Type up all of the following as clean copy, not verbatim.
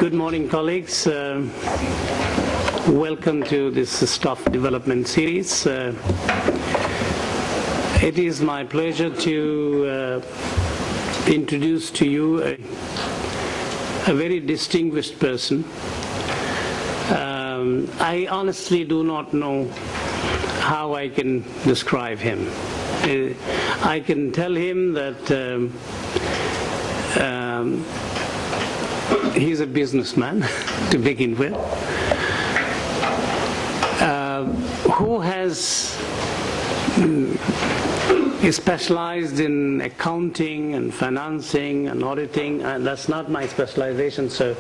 Good morning, colleagues. Welcome to this staff development series. It is my pleasure to introduce to you a very distinguished person. I honestly do not know how I can describe him. I can tell him that he's a businessman to begin with, who is specialized in accounting and financing and auditing, and that's not my specialization, so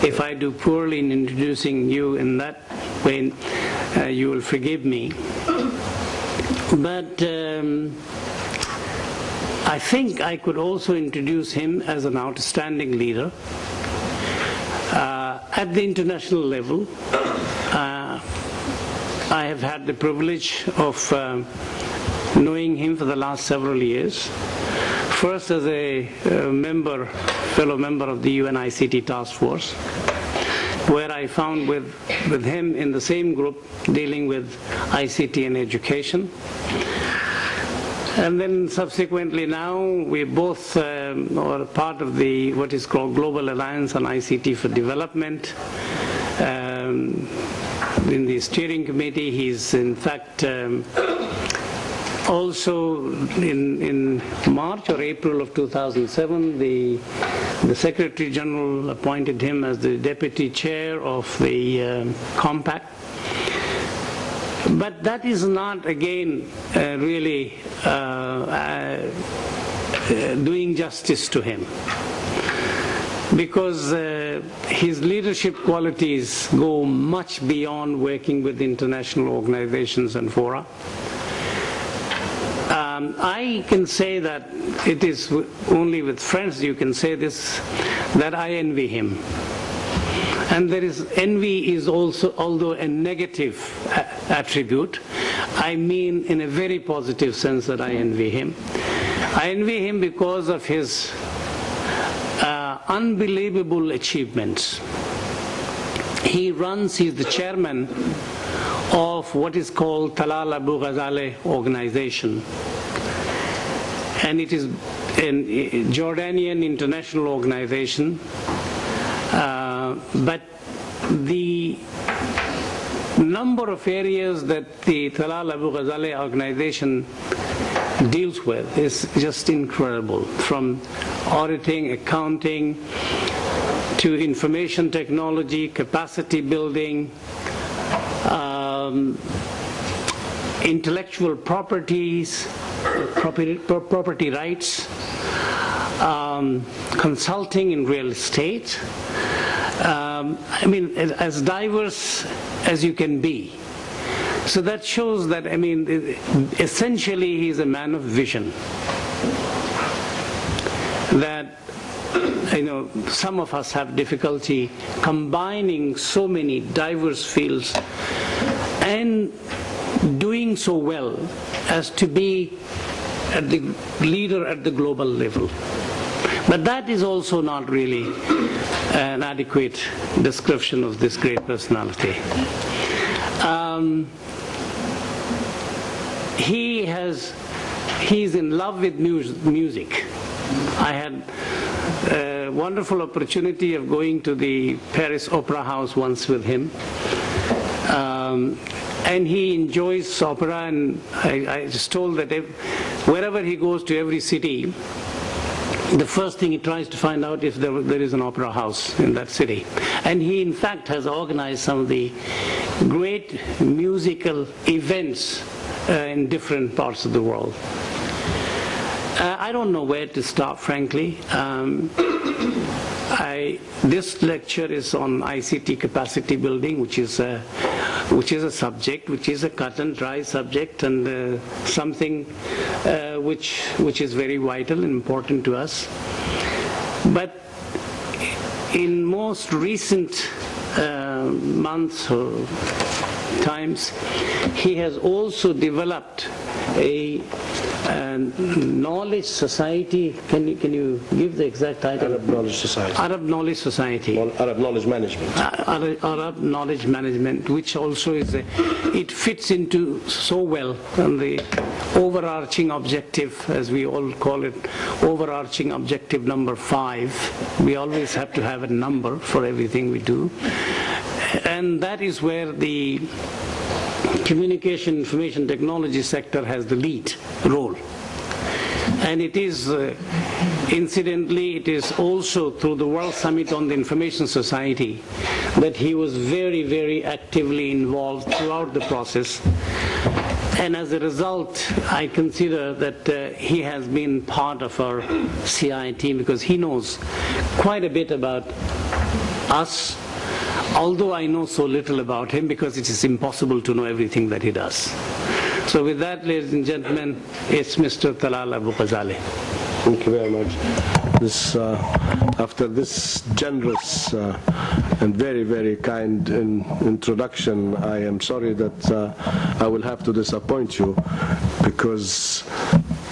if I do poorly in introducing you in that way, you will forgive me. But I think I could also introduce him as an outstanding leader. At the international level, I have had the privilege of knowing him for the last several years. First as a fellow member of the UN ICT Task Force, where I found with him in the same group dealing with ICT and education. And then subsequently now we both are part of what is called Global Alliance on ICT for Development. In the steering committee, he's in fact also in March or April of 2007, the Secretary General appointed him as the Deputy Chair of the Compact. But that is not, again, really doing justice to him, because his leadership qualities go much beyond working with international organizations and fora. I can say that it is only with friends you can say this, that I envy him. And envy is also, although a negative attribute, I mean in a very positive sense that I envy him. I envy him because of his unbelievable achievements. He's the chairman of what is called Talal Abu-Ghazaleh organization. And it is a Jordanian international organization. But the number of areas that the Talal Abu-Ghazaleh organization deals with is just incredible, from auditing, accounting, to information technology, capacity building, intellectual property rights, consulting in real estate. I mean, as diverse as you can be. So that shows that, I mean, essentially he's a man of vision. That, some of us have difficulty combining so many diverse fields and doing so well as to be the leader at the global level. But that is also not really an adequate description of this great personality. He's in love with music. I had a wonderful opportunity of going to the Paris Opera House once with him. And he enjoys opera, and I was told that wherever he goes to every city, the first thing he tries to find out if there is an opera house in that city. And he, in fact, has organized some of the great musical events in different parts of the world. I don't know where to start, frankly. This lecture is on ICT Capacity Building, which is a subject, which is a cut and dry subject, and something which is very vital and important to us. But in most recent months or times, he has also developed a knowledge society. Can you give the exact title? Arab Knowledge Society. Arab Knowledge Society. Arab Knowledge Management. Arab Knowledge Management, which also is it fits into so well on the overarching objective, as we all call it, overarching objective number 5. We always have to have a number for everything we do, and that is where the communication information technology sector has the lead role. And it is, incidentally, it is also through the World Summit on the Information Society that he was very, very actively involved throughout the process. And as a result, I consider that he has been part of our CI team because he knows quite a bit about us, although I know so little about him because it is impossible to know everything that he does. So with that, ladies and gentlemen, it's Mr. Talal Abu-Ghazaleh. Thank you very much. After this generous and very, very kind introduction, I am sorry that I will have to disappoint you because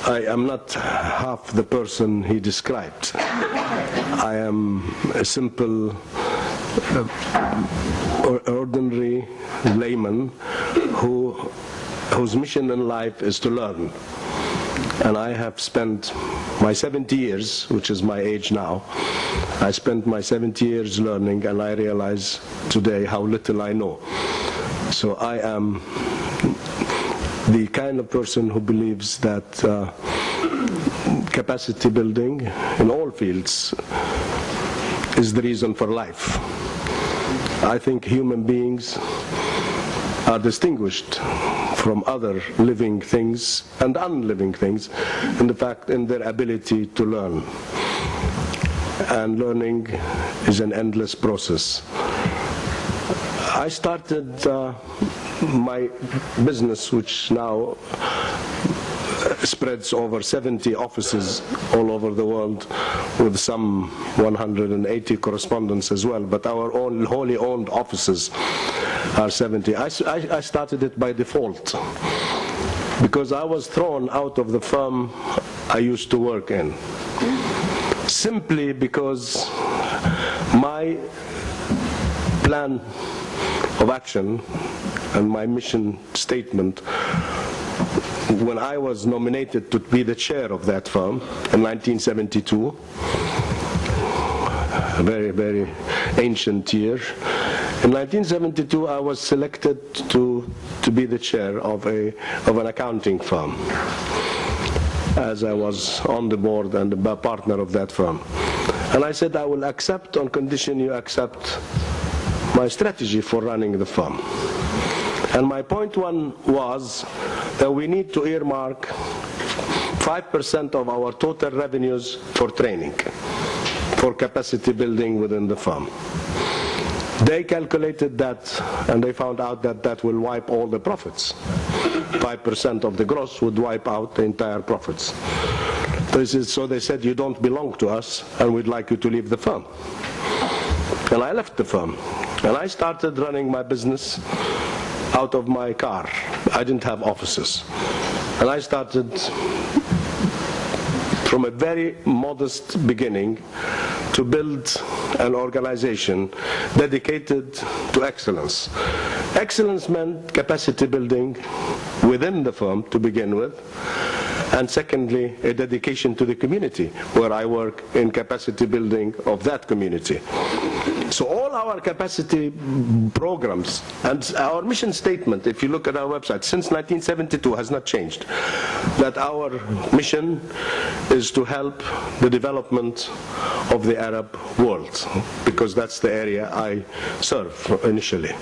I am not half the person he described. I am a simple, ordinary layman whose mission in life is to learn. And I have spent my 70 years, which is my age now, I spent my 70 years learning, and I realize today how little I know. So I am the kind of person who believes that capacity building in all fields is the reason for life. I think human beings are distinguished from other living things and unliving things in their ability to learn. And learning is an endless process. I started my business, which now spreads over 70 offices all over the world, with some 180 correspondents as well, but our own wholly owned offices are 70. I started it by default because I was thrown out of the firm I used to work in, simply because my plan of action and my mission statement, when I was nominated to be the chair of that firm in 1972, a very, very ancient year. In 1972, I was selected to be the chair of an accounting firm, as I was on the board and a partner of that firm. And I said, I will accept on condition you accept my strategy for running the firm. And my point one was that we need to earmark 5% of our total revenues for training, for capacity building within the firm. They calculated that, and they found out that that will wipe all the profits. 5% of the gross would wipe out the entire profits. So they said, you don't belong to us, and we'd like you to leave the firm. And I left the firm, and I started running my business out of my car. I didn't have offices. And I started from a very modest beginning to build an organization dedicated to excellence. Excellence meant capacity building within the firm to begin with, and secondly, a dedication to the community, where I work in capacity building of that community. So all our capacity programs and our mission statement, if you look at our website, since 1972 has not changed. That our mission is to help the development of the Arab world, because that's the area I serve initially.